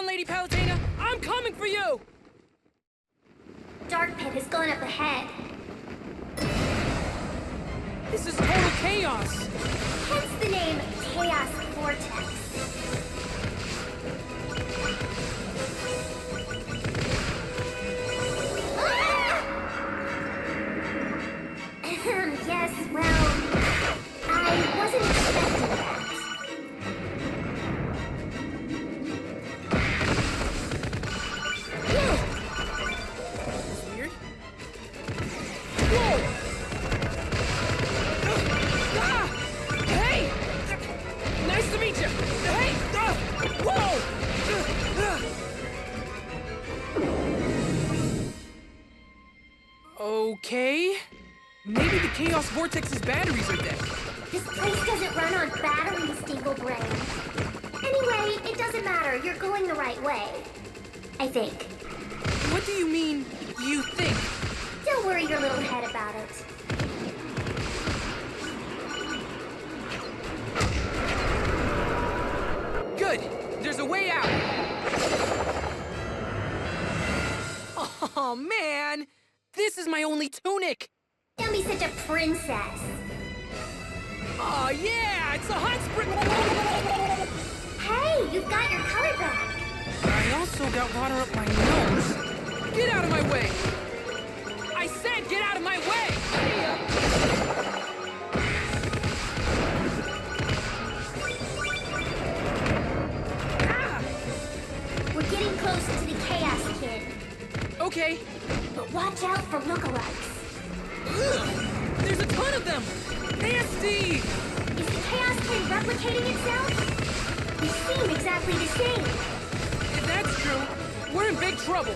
Lady Palutena! I'm coming for you! Dark Pit has gone up ahead. This is total chaos! Hence the name Chaos Vortex. Yes, well, I wasn't expecting that. Weird. Whoa! Hey! Nice to meet you! Hey! Whoa! Okay. Maybe the Chaos Vortex's batteries are dead. This place doesn't run on batteries, Dinglebrain. Anyway, it doesn't matter. You're going the right way. I think. What do you mean, you think? Don't worry your little head about it. Good! There's a way out! Oh, man! This is my only tunic! Don't be such a princess. Oh, yeah! It's a hot spring! Hey, you've got your color back. I also got water up my nose. Get out of my way! I said get out of my way! Ah! We're getting close to the Chaos Kid. Okay. But watch out for lookalikes. Ugh, there's a ton of them! Nasty! Is the Chaos Kid replicating itself? They seem exactly the same. If that's true, we're in big trouble.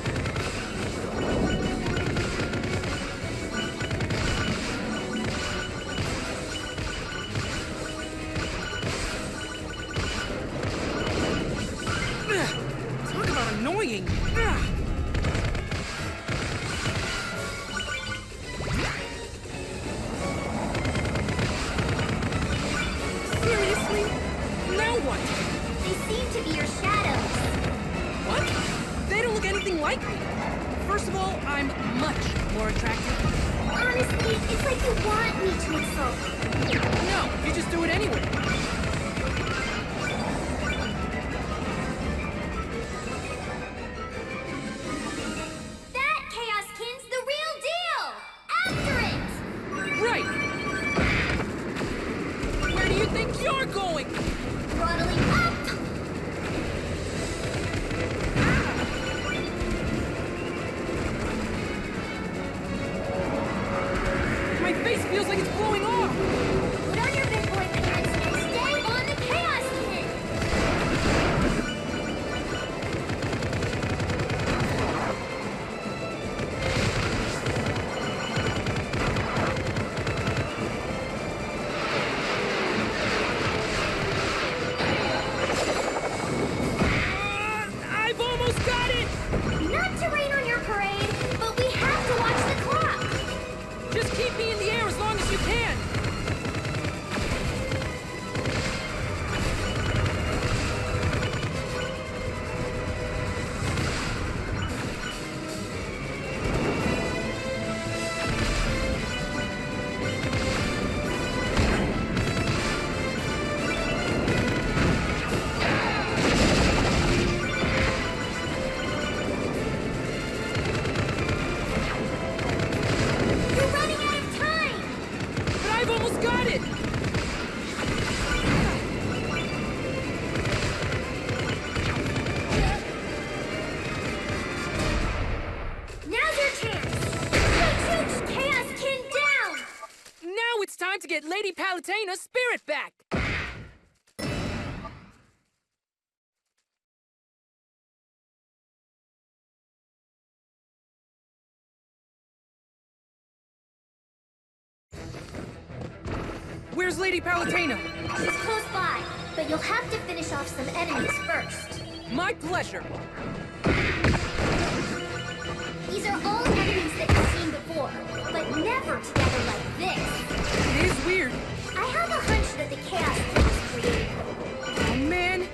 Ugh, talk about annoying. Ugh. Seriously? Now what? They seem to be your shadows. What? They don't look anything like me. First of all, I'm much more attractive. Honestly, it's like you want me to insult you. No, you just do it anyway. That Chaos Kin's the real deal! After it! Right. Where do you think you're going? Throttling up! My face feels like it's blowing off. Put on your big boy pants and stay on the Chaos Kid! I've almost got it. Not to rain on your parade, but we have to watch the clock! Just keep me in the air as long as you can. You're running out of time! But I've almost got it. Now's your chance! Shoot Chaos Kid down! Now it's time to get Lady Palutena's spirit back. Where's Lady Palutena? She's close by, but you'll have to finish off some enemies first. My pleasure. These are all enemies that you've seen before, but never together like this. It is weird. I have a hunch that the Chaos Kid was created. Oh man,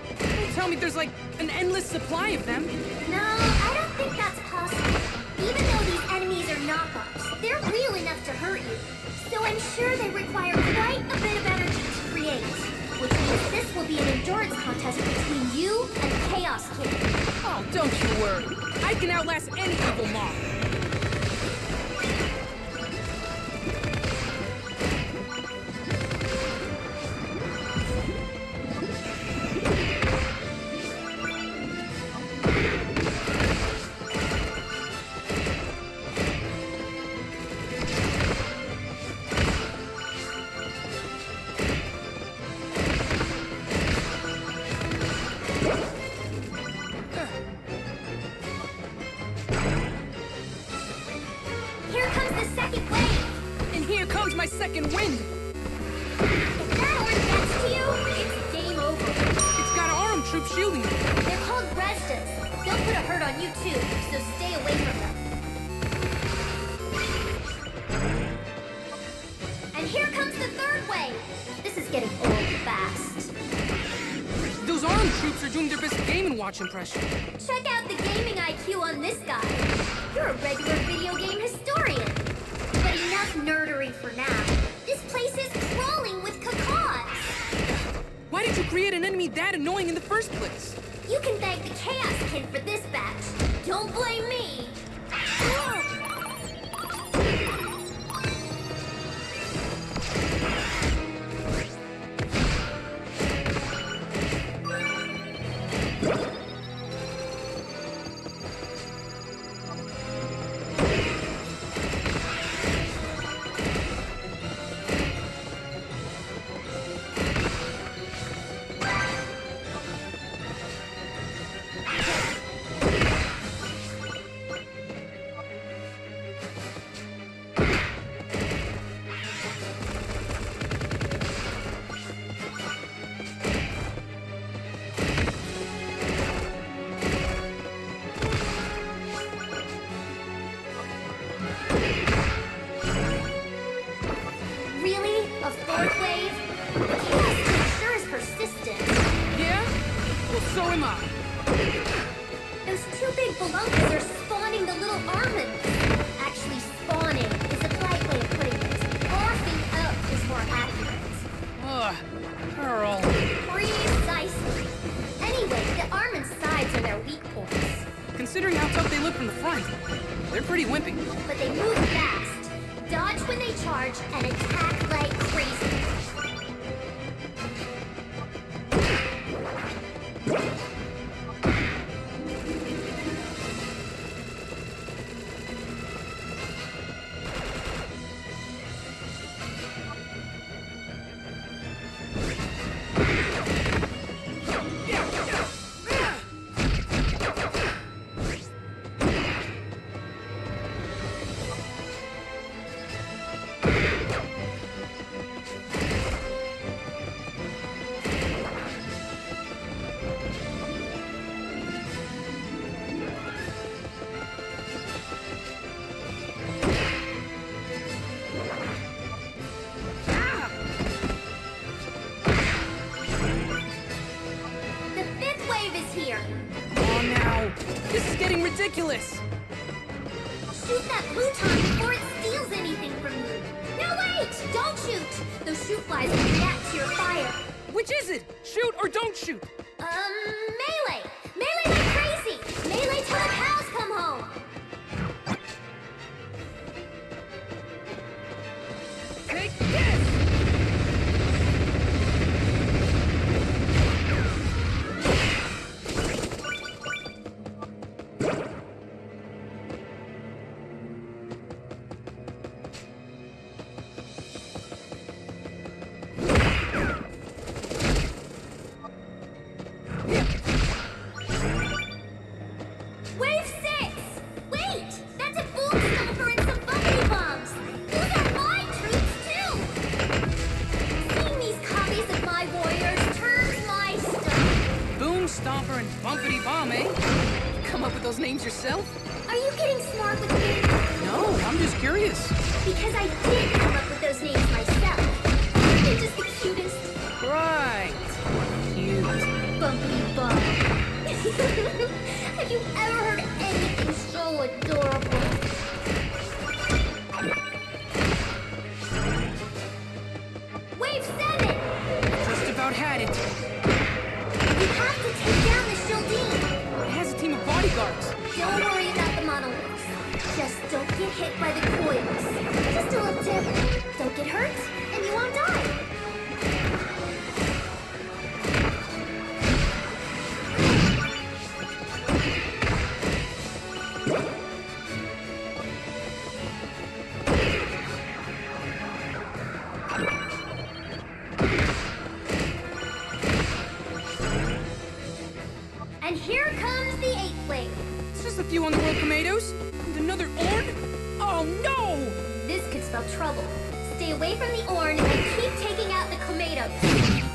It's tell me there's like an endless supply of them. No, I don't think that's possible. Even though these enemies are knockoffs, they're real enough to hurt you. So I'm sure they require quite a bit of energy to create. Which means this will be an endurance contest between you and Chaos Kid. Oh, don't you worry. I can outlast any evil mob. My second wind! If that orb gets to you, it's game over. It's got an armed troop shielding me. They're called Restas. They'll put a hurt on you too, so stay away from them. And here comes the third wave! This is getting old fast. Those armed troops are doing their best Game & Watch impression. Check out the gaming IQ on this guy. You're a regular video game historian. But enough nerdery for now. This place is crawling with cacaws. Why did you create an enemy that annoying in the first place? You can thank the Chaos Kid for this batch. Don't blame me. So am I. Those two big belunkers are spawning the little Armans. Actually, spawning is a polite way of putting it. Barfing up is more accurate. Ugh, Pearl. Precisely. Anyway, the Armand's sides are their weak points. Considering how tough they look from the front, they're pretty wimpy. But they move fast, dodge when they charge, and attack like crazy. This is getting ridiculous! Shoot that pluton before it steals anything from you! No, wait! Don't shoot! Those shoot flies will react to your fire. Which is it? Shoot or don't shoot? Melee! Melee like crazy! Melee till the cows come home! Take this! Stomper and Bumpity Bomb, eh? Come up with those names yourself? Are you getting smart with me? No, I'm just curious. Because I did come up with those names myself. Aren't they just the cutest? Right. Cute. bumpity bump. Have you ever heard anything so adorable? Wave 7! Just about had it. You have to take down the Shieldine. It has a team of bodyguards. Don't worry about the monoliths. Just don't get hit by the coils. Just a little tip. Don't get hurt, and you won't die. And here comes the 8th wave. It's just a few Underworld Tomatoes. And another Orn? Oh no! This could spell trouble. Stay away from the Orn and keep taking out the Tomatoes.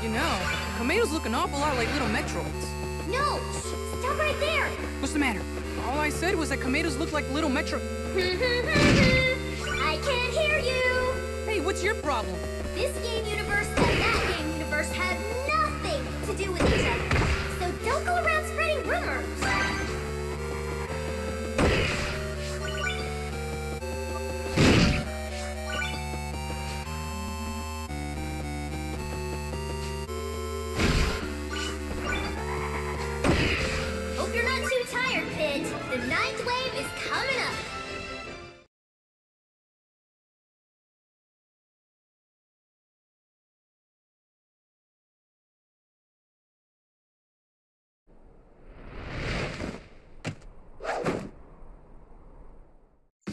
You know, Tomatoes look an awful lot like little Metroids. No! Shh, stop right there! What's the matter? All I said was that Tomatoes look like little Metro... I can't hear you! Hey, what's your problem? This game universe and that game universe have nothing to do with each other. So don't go around spreading rumors. Hope you're not too tired, Pidge. The 9th wave is coming up.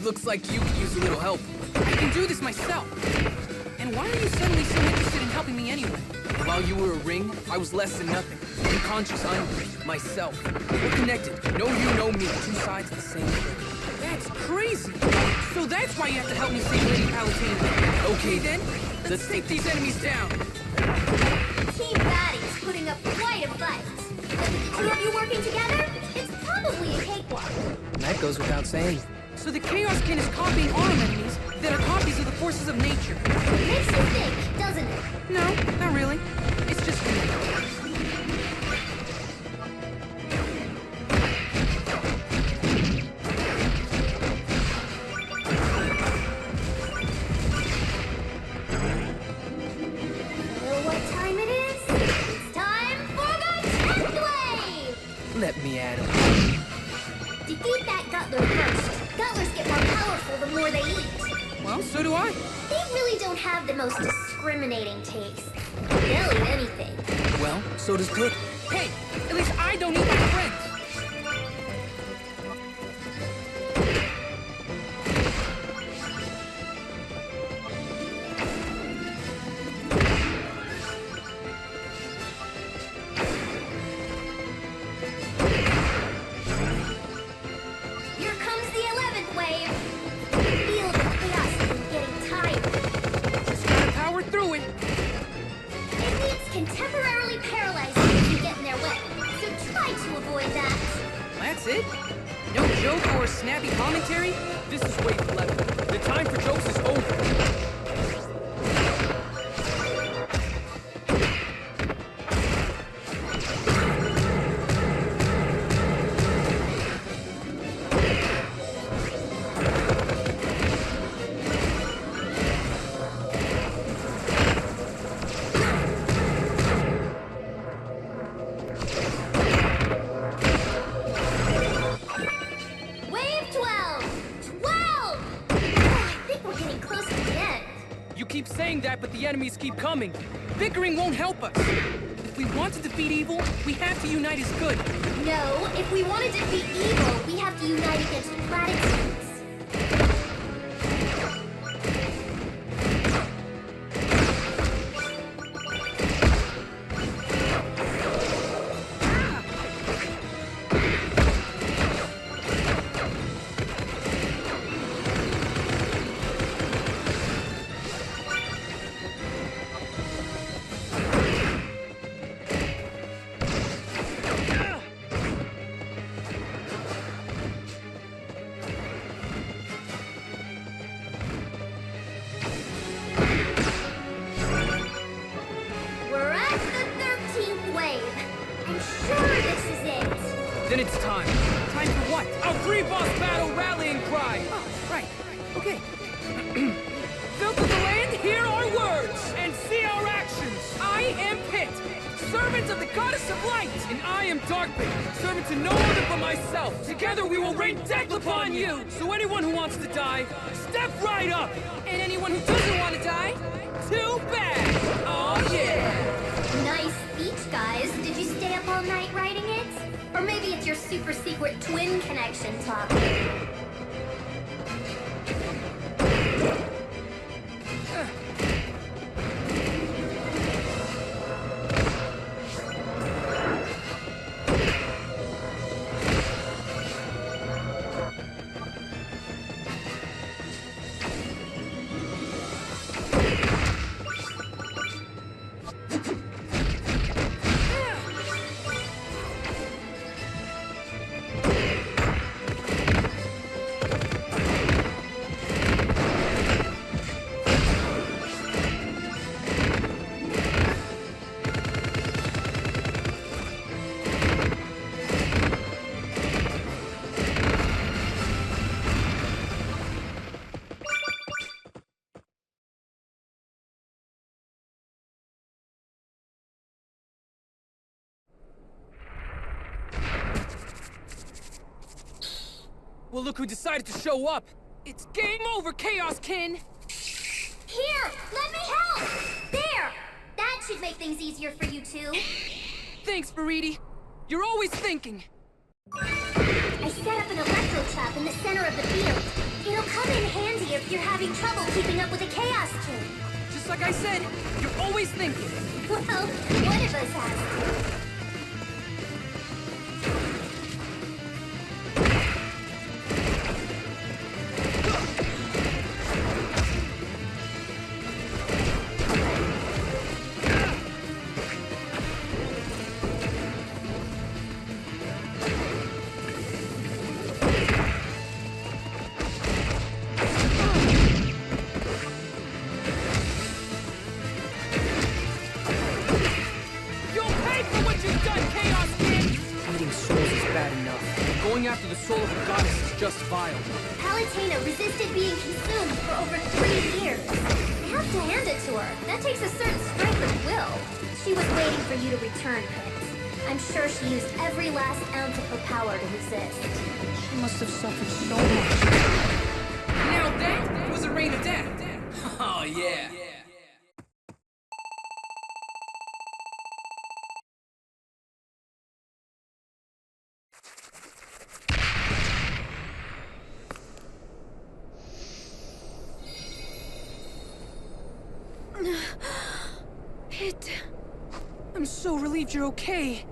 Looks like you could use a little help. I can do this myself. And why are you suddenly so interested in helping me anyway? While you were a ring, I was less than nothing. Unconscious myself. We're connected. No you, no me. Two sides of the same thing. That's crazy. So that's why you have to help me save Lady Palutena. Okay then, let's take these enemies down. Team Batty's putting up quite a fight. But with the two of you working together, it's probably a cakewalk. That goes without saying. So the Chaos Kin is copying ARM enemies that are copies of the forces of nature. Makes you think, doesn't it? No, not really. It's just weird. Know what time it is? It's time for the 10th wave! Let me at him. Defeat that Guttler first. Gutlers get more powerful the more they eat. Well, so do I. They really don't have the most discriminating taste. They'll eat anything. Well, so does Pit. Hey, at least I don't eat my friends. Here comes the 11th wave. Feel the chaos and getting tired. Just gotta power through it. Enemies can temporarily paralyze you if you get in their way, so try to avoid that. That's it? No joke or snappy commentary? This is wave 11. The time for jokes is over. Wave 12! 12! I think we're getting close to the end. You keep saying that, but the enemies keep coming. Bickering won't help us. If we want to defeat evil, we have to unite as good. No, if we want to defeat evil, we have to unite against platitudes. time. Time for what? Our three-boss battle rallying cry! Oh, right. Okay. Filth of the land, hear our words! And see our actions! I am Pit, servant of the goddess of light! And I am Darkbane, servant to no other but myself! Together we will rain death upon you! So anyone who wants to die, step right up! And anyone who doesn't want to die? Too bad! Oh yeah! Nice speech, guys. Did you stay up all night writing it? Or maybe it's your super secret twin connection talking. Well, look who decided to show up. It's game over, Chaos Kin! Here! Let me help! There! That should make things easier for you two. Thanks, Viridi. You're always thinking. I set up an electro trap in the center of the field. It'll come in handy if you're having trouble keeping up with the Chaos King. Just like I said, you're always thinking. Well, one of us has to. Going after the soul of a goddess is just vile. Palutena resisted being consumed for over 3 years. I have to hand it to her. That takes a certain strength of will. She was waiting for you to return, Pit. I'm sure she used every last ounce of her power to resist. She must have suffered so much. Now that was a rain of death. Oh, yeah. Pit... I'm so relieved you're okay.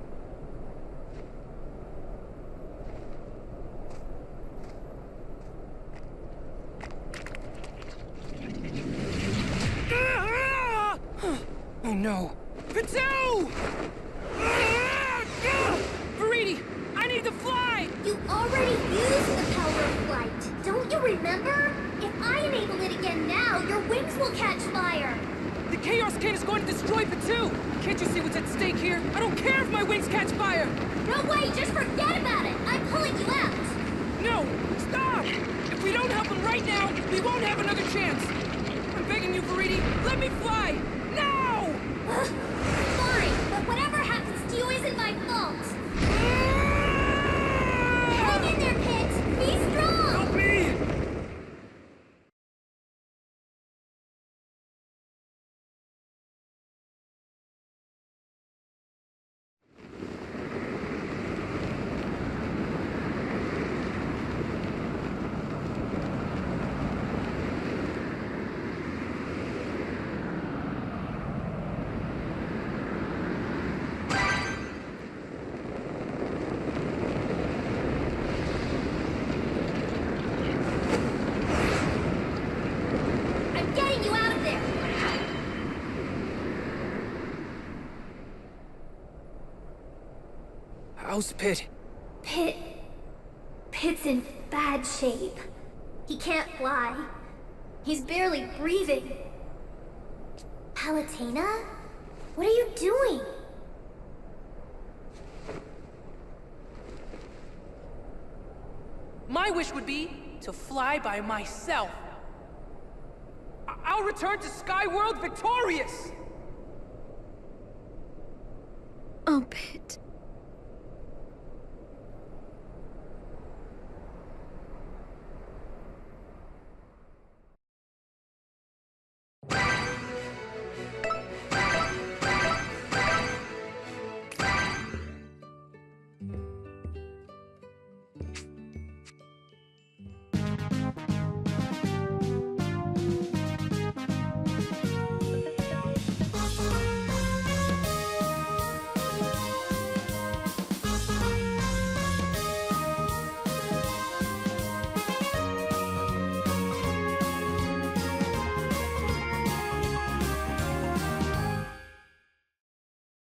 Oh no. Pitou! Viridi, I need to fly! You already used the power of flight. Don't you remember? If I enable it again now, your wings will catch fire. The Chaos King is going to destroy Pitou! Can't you see what's at stake here? I don't care if my wings catch fire! No way, just forget about it. I'm pulling you out. No! Stop! If we don't help him right now, we won't have another chance! I'm begging you, Viridi, let me fly! Now! Fine, but whatever happens to you isn't my fault. Hang in there, Pit. Be strong. Help me! I'm getting you out of there. How's Pit? Pit's in bad shape. He can't fly. He's barely breathing. Palutena? What are you doing? My wish would be to fly by myself. I'll return to Skyworld victorious! Oh, Pit.